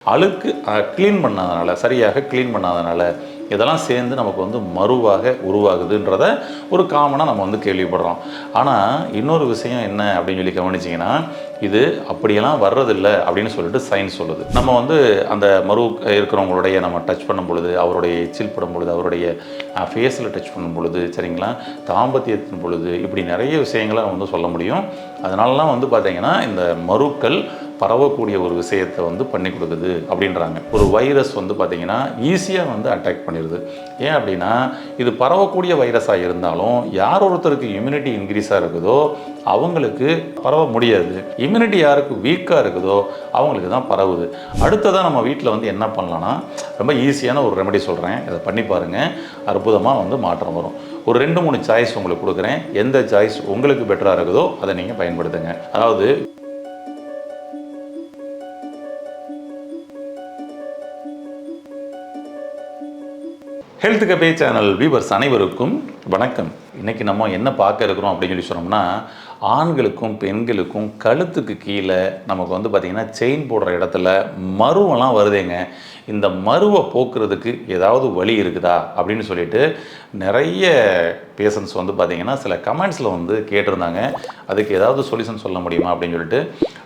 அழுக்கு க்ளீன் பண்ணாதனால, சரியாக க்ளீன் பண்ணாதனால இதெல்லாம் சேர்ந்து நமக்கு வந்து மருவாக உருவாகுதுன்றத ஒரு காமனாக நம்ம வந்து கேள்விப்படுறோம். ஆனால் இன்னொரு விஷயம் என்ன அப்படின்னு சொல்லி கவனிச்சிங்கன்னா, இது அப்படியெல்லாம் வர்றதில்லை அப்படின்னு சொல்லிட்டு சயின்ஸ் சொல்லுது. நம்ம வந்து அந்த மரு இருக்கிறவங்களுடைய நம்ம டச் பண்ணும் பொழுது, அவருடைய எச்சில் படும் பொழுது, அவருடைய ஃபேஸில் டச் பண்ணும் பொழுது, சரிங்களா, தாம்பத்தியத்தின் பொழுது, இப்படி நிறைய விஷயங்களை நம்ம வந்து சொல்ல முடியும். அதனாலலாம் வந்து பார்த்திங்கன்னா இந்த மருக்கள் பரவக்கூடிய ஒரு விஷயத்தை வந்து பண்ணி கொடுக்குது அப்படின்றாங்க. ஒரு வைரஸ் வந்து பார்த்திங்கன்னா ஈஸியாக வந்து அட்டாக் பண்ணிடுது. ஏன் அப்படின்னா, இது பரவக்கூடிய வைரஸாக இருந்தாலும் யார் ஒருத்தருக்கு இம்யூனிட்டி இன்க்ரீஸாக இருக்குதோ அவங்களுக்கு பரவ முடியாது. இம்யூனிட்டி யாருக்கு வீக்காக இருக்குதோ அவங்களுக்கு தான் பரவுது. அடுத்ததாக நம்ம வீட்டில் வந்து என்ன பண்ணலான்னா, ரொம்ப ஈஸியான ஒரு ரெமெடி சொல்கிறேன், இதை பண்ணி பாருங்கள். அற்புதமாக வந்து மாற்றம் வரும். ஒரு 2-3 சாய்ஸ் உங்களுக்கு கொடுக்குறேன். எந்த சாய்ஸ் உங்களுக்கு பெட்டராக இருக்குதோ அதை நீங்கள் பயன்படுத்துங்க. அதாவது ஹெல்த் கபே சேனல் வியூவர்ஸ் அனைவருக்கும் வணக்கம். இன்றைக்கி நம்ம என்ன பார்க்க இருக்கிறோம் அப்படின்னு சொல்லி சொன்னோம்னா, ஆண்களுக்கும் பெண்களுக்கும் கழுத்துக்கு கீழே நமக்கு வந்து பார்த்திங்கன்னா செயின் போடுற இடத்துல மருவெல்லாம் வருதேங்க. இந்த மருவை போக்குறதுக்கு ஏதாவது வழி இருக்குதா அப்படின்னு சொல்லிட்டு நிறைய பேஷண்ட்ஸ் வந்து பார்த்திங்கன்னா சில கமெண்ட்ஸில் வந்து கேட்டிருந்தாங்க. அதுக்கு ஏதாவது சொல்யூஷன் சொல்ல முடியுமா அப்படின்னு சொல்லிட்டு,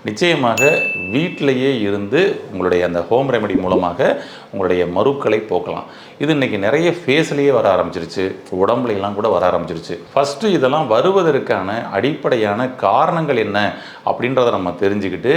நிச்சயமாக வீட்டிலையே இருந்து உங்களுடைய அந்த ஹோம் ரெமெடி மூலமாக உங்களுடைய மருக்களை போக்கலாம். இது இன்றைக்கி நிறைய ஃபேஸ்லேயே வர ஆரம்பிச்சிருச்சு, உடம்புலாம் கூட வர ஆரம்பிச்சிருச்சு. ஃபஸ்ட்டு இதெல்லாம் வருவதற்கான அடிப்படையான காரணங்கள் என்ன அப்படின்றத நம்ம தெரிஞ்சுக்கிட்டு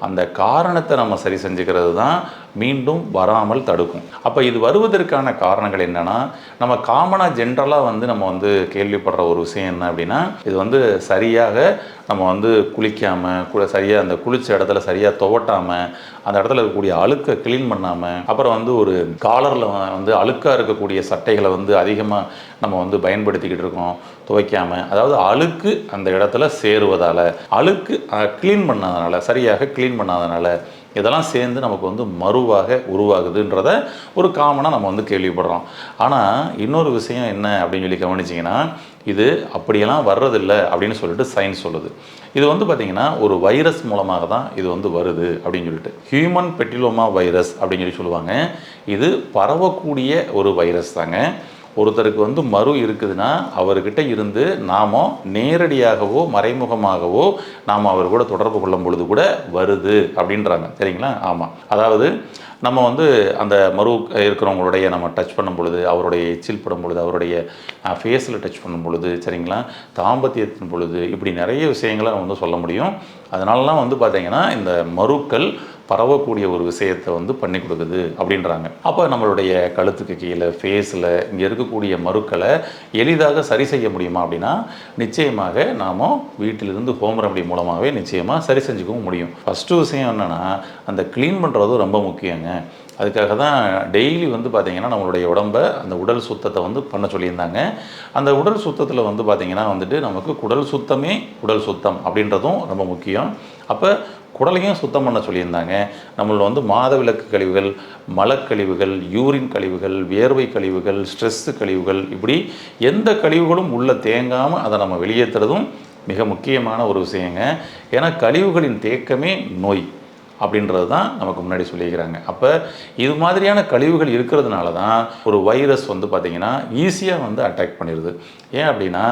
அந்த காரணத்தை நம்ம சரி செஞ்சுக்கிறது தான் மீண்டும் வராமல் தடுக்கும். அப்போ இது வருவதற்கான காரணங்கள் என்னென்னா, நம்ம காமனாக ஜென்ரலாக வந்து நம்ம வந்து கேள்விப்படுற ஒரு விஷயம் என்ன அப்படின்னா, இது வந்து சரியாக நம்ம வந்து குளிக்காமல் சரியாக அந்த குளித்த இடத்துல சரியாக துவட்டாமல், அந்த இடத்துல இருக்கக்கூடிய அழுக்கை க்ளீன் பண்ணாமல், அப்புறம் வந்து ஒரு காலரில் வந்து அழுக்காக இருக்கக்கூடிய சட்டைகளை வந்து அதிகமாக நம்ம வந்து பயன்படுத்திக்கிட்டு இருக்கோம் துவைக்காமல். அதாவது அழுக்கு அந்த இடத்துல சேருவதால், அழுக்கு க்ளீன் பண்ணாதனால, சரியாக க்ளீன் பண்ணாதனால இதெல்லாம் சேர்ந்து நமக்கு வந்து மருவாக உருவாகுதுன்றத ஒரு காமனாக நம்ம வந்து கேள்விப்படுறோம். ஆனால் இன்னொரு விஷயம் என்ன அப்படின்னு சொல்லி கவனிச்சிங்கன்னா, இது அப்படியெல்லாம் வர்றதில்லை அப்படின்னு சொல்லிட்டு சயின்ஸ் சொல்லுது. இது வந்து பார்த்திங்கன்னா ஒரு வைரஸ் மூலமாக தான் இது வந்து வருது அப்படின்னு சொல்லிட்டு, ஹியூமன் பெட்டிலோமா வைரஸ் அப்படின்னு சொல்லி சொல்லுவாங்க. இது பரவக்கூடிய ஒரு வைரஸ் தாங்க. ஒருத்தருக்கு வந்து மரு இருக்குதுன்னா அவர்கிட்ட இருந்து நாம் நேரடியாகவோ மறைமுகமாகவோ நாம் அவர் கூட தொடர்பு கொள்ளும் பொழுது கூட வருது அப்படின்றாங்க. சரிங்களா? ஆமாம். அதாவது நம்ம வந்து அந்த மரு இருக்கிறவங்களுடைய நம்ம டச் பண்ணும் பொழுது, அவருடைய எச்சில் படும் பொழுது, அவருடைய ஃபேஸில் டச் பண்ணும் பொழுது, சரிங்களா, தாம்பத்தியத்தின் பொழுது, இப்படி நிறைய விஷயங்களை நம்ம வந்து சொல்ல முடியும். அதனாலலாம் வந்து பார்த்திங்கன்னா இந்த மருக்கள் பரவக்கூடிய ஒரு விஷயத்தை வந்து பண்ணி கொடுக்குது அப்படின்றாங்க. அப்போ நம்மளுடைய கழுத்துக்கு கீழே ஃபேஸில் இங்கே இருக்கக்கூடிய மருக்களை எளிதாக சரி செய்ய முடியுமா அப்படின்னா, நிச்சயமாக நாம் வீட்டிலிருந்து ஹோம் ரெமெடி மூலமாகவே நிச்சயமாக சரி செஞ்சுக்கவும் முடியும். ஃபஸ்ட்டு விஷயம் என்னென்னா, அந்த க்ளீன் பண்ணுறது ரொம்ப முக்கியங்க. அதுக்காக தான் டெய்லி வந்து பார்த்திங்கன்னா நம்மளுடைய உடம்பை அந்த உடல் சுத்தத்தை வந்து பண்ண சொல்லியிருந்தாங்க. அந்த உடல் சுத்தத்தில் வந்து பார்த்திங்கன்னா வந்துட்டு நமக்கு குடல் சுத்தமே உடல் சுத்தம் அப்படின்றதும் ரொம்ப முக்கியம். அப்போ குடலையும் சுத்தம் பண்ண சொல்லியிருந்தாங்க. நம்மள வந்து மாதவிலக்கு கழிவுகள், மலக்கழிவுகள், யூரின் கழிவுகள், வியர்வை கழிவுகள், ஸ்ட்ரெஸ்ஸு கழிவுகள், இப்படி எந்த கழிவுகளும் உள்ளே தேங்காமல் அதை நம்ம வெளியேற்றுறதும் மிக முக்கியமான ஒரு விஷயங்க. ஏன்னா கழிவுகளின் தேக்கமே நோய் அப்படின்றது தான் நமக்கு முன்னாடி சொல்லியிருக்கிறாங்க. அப்போ இது மாதிரியான கழிவுகள் இருக்கிறதுனால தான் ஒரு வைரஸ் வந்து பார்த்திங்கன்னா ஈஸியாக வந்து அட்டாக் பண்ணிடுது. ஏன் அப்படின்னா,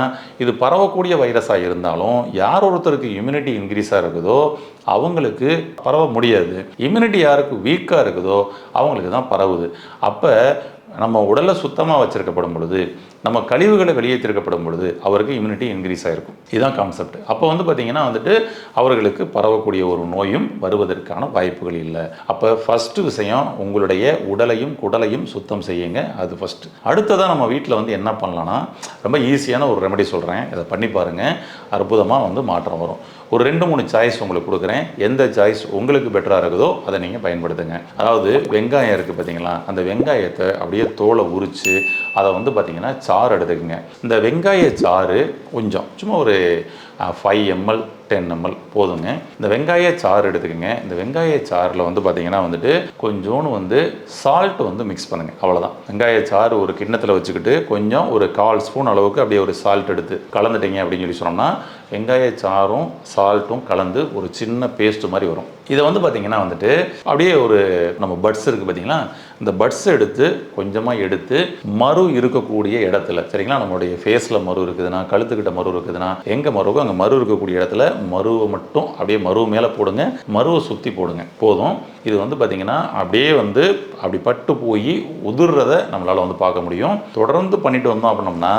இது பரவக்கூடிய வைரஸாக இருந்தாலும் யார் ஒருத்தருக்கு இம்யூனிட்டி இன்க்ரீஸாக இருக்குதோ அவங்களுக்கு பரவ முடியாது. இம்யூனிட்டி யாருக்கு வீக்காக இருக்குதோ அவங்களுக்கு தான் பரவுது. அப்போ நம்ம உடலை சுத்தமாக வச்சுருக்கப்படும் பொழுது, நம்ம கழிவுகளை வெளியேற்றிருக்கப்படும் பொழுது அவருக்கு இம்யூனிட்டி இன்க்ரீஸ் ஆகிருக்கும். இதுதான் கான்செப்ட். அப்போ வந்து பார்த்திங்கன்னா வந்துட்டு அவர்களுக்கு பரவக்கூடிய ஒரு நோயும் வருவதற்கான வாய்ப்புகள் இல்லை. அப்போ ஃபஸ்ட்டு விஷயம், உங்களுடைய உடலையும் குடலையும் சுத்தம் செய்யுங்க. அது ஃபஸ்ட்டு. அடுத்ததாக நம்ம வீட்டில் வந்து என்ன பண்ணலான்னா, ரொம்ப ஈஸியான ஒரு ரெமெடி சொல்கிறேன், இதை பண்ணி பாருங்கள். அற்புதமாக வந்து மாற்றம் வரும். ஒரு 2-3 சாய்ஸ் உங்களுக்கு கொடுக்குறேன். எந்த சாய்ஸ் உங்களுக்கு பெட்டராக இருக்குதோ அதை நீங்கள் பயன்படுத்துங்க. அதாவது வெங்காயம் இருக்குது பார்த்திங்களா, அந்த வெங்காயத்தை அப்படியே தோலை உரித்து அதை வந்து பார்த்திங்கன்னா சாறு எடுத்துக்கங்க. இந்த வெங்காய சாறு கொஞ்சம் சும்மா ஒரு 5 ml 10 ml போதுங்க. இந்த வெங்காய சாறு எடுத்துக்கோங்க. இந்த வெங்காய சாறில் வந்து பார்த்தீங்கன்னா வந்துட்டு கொஞ்சோண்டு வந்து சால்ட் வந்து மிக்ஸ் பண்ணுங்கள். அவ்வளோதான். வெங்காய சாறு ஒரு கிண்ணத்தில் வச்சுக்கிட்டு கொஞ்சம் ஒரு 1/4 ஸ்பூன் அளவுக்கு அப்படியே ஒரு சால்ட் எடுத்து கலந்துட்டீங்க அப்படின்னு சொல்லி சொன்னோம்னா வெங்காய சாறும் சால்ட்டும் கலந்து ஒரு சின்ன பேஸ்ட் மாதிரி வரும். இதை வந்து பார்த்தீங்கன்னா வந்துட்டு அப்படியே ஒரு நம்ம பட்ஸ் இருக்குது பார்த்தீங்களா, இந்த பட்ஸ் எடுத்து கொஞ்சமாக எடுத்து மறு இருக்கக்கூடிய இடத்துல, சரிங்களா, நம்மளுடைய ஃபேஸில் மறு இருக்குதுன்னா, கழுத்துக்கிட்ட மறு இருக்குதுன்னா, எங்கே மருவோ அங்கே மறு இருக்கக்கூடிய இடத்துல மருவை மட்டும் அப்படியே மருவு மேலே போடுங்க, மருவை சுற்றி போடுங்க, போதும். இது வந்து பார்த்தீங்கன்னா அப்படியே வந்து அப்படி பட்டு போய் உதிர்றதை நம்மளால் வந்து பார்க்க முடியும். தொடர்ந்து பண்ணிட்டு வந்தோம் அப்படின்னோம்னா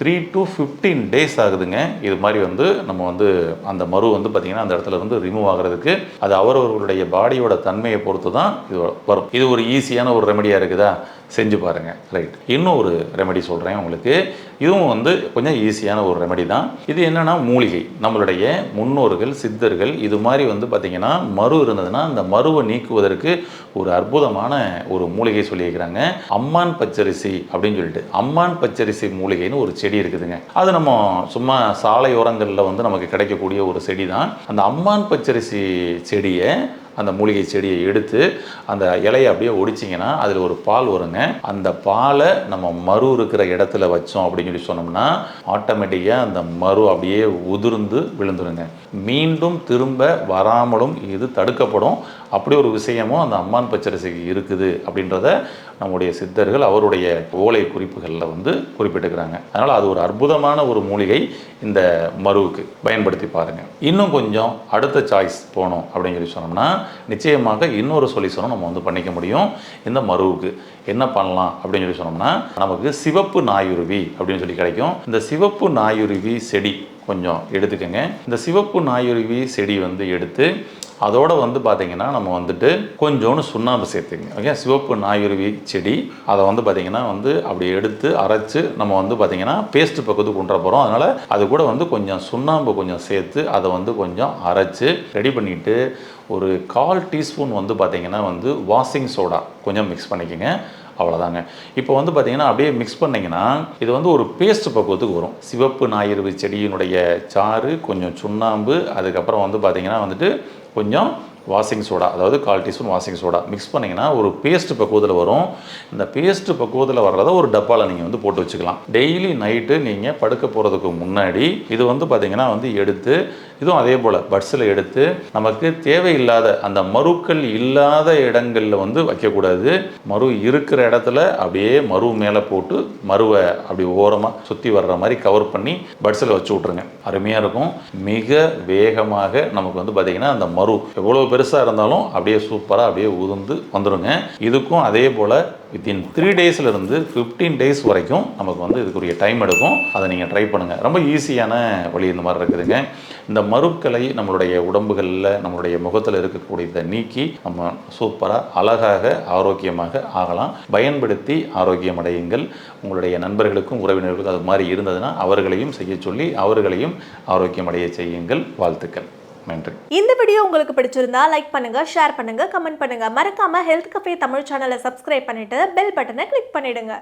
3 to 15 days ஆகுதுங்க. இது மாதிரி வந்து நம்ம வந்து அந்த மரு வந்து பார்த்திங்கன்னா அந்த இடத்துல இருந்து ரிமூவ் ஆகிறதுக்கு. அது அவரவர்களுடைய பாடியோட தன்மையை பொறுத்து தான் இது வரும். இது ஒரு ஈஸியான ஒரு ரெமெடியாக இருக்குதா, செஞ்சு பாருங்கள். ரைட், இன்னும் ஒரு ரெமெடி சொல்கிறேன் உங்களுக்கு. இதுவும் வந்து கொஞ்சம் ஈஸியான ஒரு ரெமெடி தான். இது என்னென்னா மூலிகை. நம்மளுடைய முன்னோர்கள் சித்தர்கள் இது மாதிரி வந்து பார்த்திங்கன்னா மரு இருந்ததுன்னா அந்த மருவை நீக்குவதற்கு ஒரு அற்புதமான ஒரு மூலிகை சொல்லியிருக்கிறாங்க. அம்மான் பச்சரிசி அப்படின்னு சொல்லிட்டு, அம்மான் பச்சரிசி மூலிகைன்னு ஒரு செடி இருக்குதுங்க. அது நம்ம சும்மா சாலையோரங்களில் வந்து நமக்கு கிடைக்கக்கூடிய ஒரு செடி தான். அந்த அம்மான் பச்சரிசி செடியை, அந்த மூலிகை செடியை எடுத்து அந்த இலையை அப்படியே ஒடிச்சிங்கன்னா அதில் ஒரு பால் வருங்க. அந்த பாலை நம்ம மரு இருக்கிற இடத்துல வச்சோம் அப்படின்னு சொல்லி சொன்னோம்னா ஆட்டோமேட்டிக்காக அந்த மரு அப்படியே உதிர்ந்து விழுந்துருங்க. மீண்டும் திரும்ப வராமலும் இது தடுக்கப்படும். அப்படி ஒரு விஷயமும் அந்த அம்மான் பச்சரிசிக்கு இருக்குது அப்படின்றத நம்முடைய சித்தர்கள் அவருடைய ஓலை குறிப்புகளில் வந்து குறிப்பிட்டுக்கிறாங்க. அதனால் அது ஒரு அற்புதமான ஒரு மூலிகை. இந்த மருவுக்கு பயன்படுத்தி பாருங்கள். இன்னும் கொஞ்சம் அடுத்த சாய்ஸ் போனோம் அப்படின்னு சொல்லி சொன்னோம்னா நிச்சயமாக இன்னொரு சொல்யூஷனும் நம்ம வந்து பண்ணிக்க முடியும். இந்த மருவுக்கு என்ன பண்ணலாம் அப்படின்னு சொல்லி சொன்னோம்னா நமக்கு சிவப்பு நாயுருவி அப்படின்னு சொல்லி கிடைக்கும். இந்த சிவப்பு நாயுருவி செடி கொஞ்சம் எடுத்துக்கங்க. இந்த சிவப்பு நாயுருவி செடி வந்து எடுத்து அதோடு வந்து பார்த்திங்கன்னா நம்ம வந்துட்டு கொஞ்சோண்டு சுண்ணாம்பு சேர்த்துக்கங்க. ஓகே, சிவப்பு நாயுருவி செடி அதை வந்து பார்த்திங்கன்னா வந்து அப்படி எடுத்து அரைச்சி நம்ம வந்து பார்த்திங்கன்னா பேஸ்ட்டு பக்கத்துக்கு கொண்டு வர போகிறோம். அதனால் அது கூட வந்து கொஞ்சம் சுண்ணாம்பு கொஞ்சம் சேர்த்து அதை வந்து கொஞ்சம் அரைச்சி ரெடி பண்ணிவிட்டு ஒரு 1/4 டீஸ்பூன் வந்து பார்த்திங்கன்னா வந்து வாஷிங் சோடா கொஞ்சம் மிக்ஸ் பண்ணிக்கோங்க. அவ்வளோதாங்க. இப்போ வந்து பார்த்திங்கன்னா அப்படியே மிக்ஸ் பண்ணிங்கன்னா இது வந்து ஒரு பேஸ்ட் பக்குவத்துக்கு வரும். சிவப்பு நாயுருவி செடியினுடைய சாறு, கொஞ்சம் சுண்ணாம்பு, அதுக்கப்புறம் வந்து பார்த்திங்கன்னா வந்துட்டு கொஞ்சம் வாஷிங் சோடா, அதாவது 1/4 டீஸ்பூன் வாஷிங் சோடா மிக்ஸ் பண்ணிங்கன்னா ஒரு பேஸ்ட் பக்குவத்தில் வரும். இந்த பேஸ்ட் பக்குவத்தில் வர்றதை ஒரு டப்பாவில் நீங்கள் வந்து போட்டு வச்சுக்கலாம். டெய்லி நைட்டு நீங்கள் படுக்க போகிறதுக்கு முன்னாடி இது வந்து பார்த்திங்கன்னா வந்து எடுத்து இதுவும் அதே போல் பட்ஸில் எடுத்து நமக்கு தேவையில்லாத அந்த மருக்கள் இல்லாத இடங்களில் வந்து வைக்கக்கூடாது. மரு இருக்கிற இடத்துல அப்படியே மரு மேலே போட்டு மருவை அப்படி ஓரமாக சுற்றி வர்ற மாதிரி கவர் பண்ணி பட்ஸில் வச்சு விட்ருங்க. அருமையாக இருக்கும். மிக வேகமாக நமக்கு வந்து பார்த்திங்கன்னா அந்த மரு எவ்வளோ பெருசாக இருந்தாலும் அப்படியே சூப்பராக அப்படியே உதிர்ந்து வந்துடுங்க. இதுக்கும் அதே போல் வித்தின் 3 டேஸ்லேருந்து 15 டேஸ் வரைக்கும் நமக்கு வந்து இதுக்குரிய டைம் எடுக்கும். அதை நீங்கள் ட்ரை பண்ணுங்கள். ரொம்ப ஈஸியான வழி இந்த மாதிரி இருக்குதுங்க. இந்த மருக்களை நம்மளுடைய உடம்புகளில் நம்மளுடைய முகத்தில் இருக்கக்கூடியதை நீக்கி நம்ம சூப்பராக அழகாக ஆரோக்கியமாக ஆகலாம். பயன்படுத்தி ஆரோக்கியம் அடையுங்கள். உங்களுடைய நண்பர்களுக்கும் உறவினர்களுக்கும் அது மாதிரி இருந்ததுன்னா அவர்களையும் செய்ய சொல்லி அவர்களையும் ஆரோக்கியம் அடைய செய்யுங்கள். வாழ்த்துக்கள். நன்றி. இந்த வீடியோ உங்களுக்கு பிடிச்சிருந்தா லைக் பண்ணுங்க, ஷேர் பண்ணுங்க, கமெண்ட் பண்ணுங்க. மறக்காம ஹெல்த் கஃபே தமிழ் சேனலை சப்ஸ்கிரைப் பண்ணிட்டு பெல் பட்டனை கிளிக் பண்ணிடுங்க.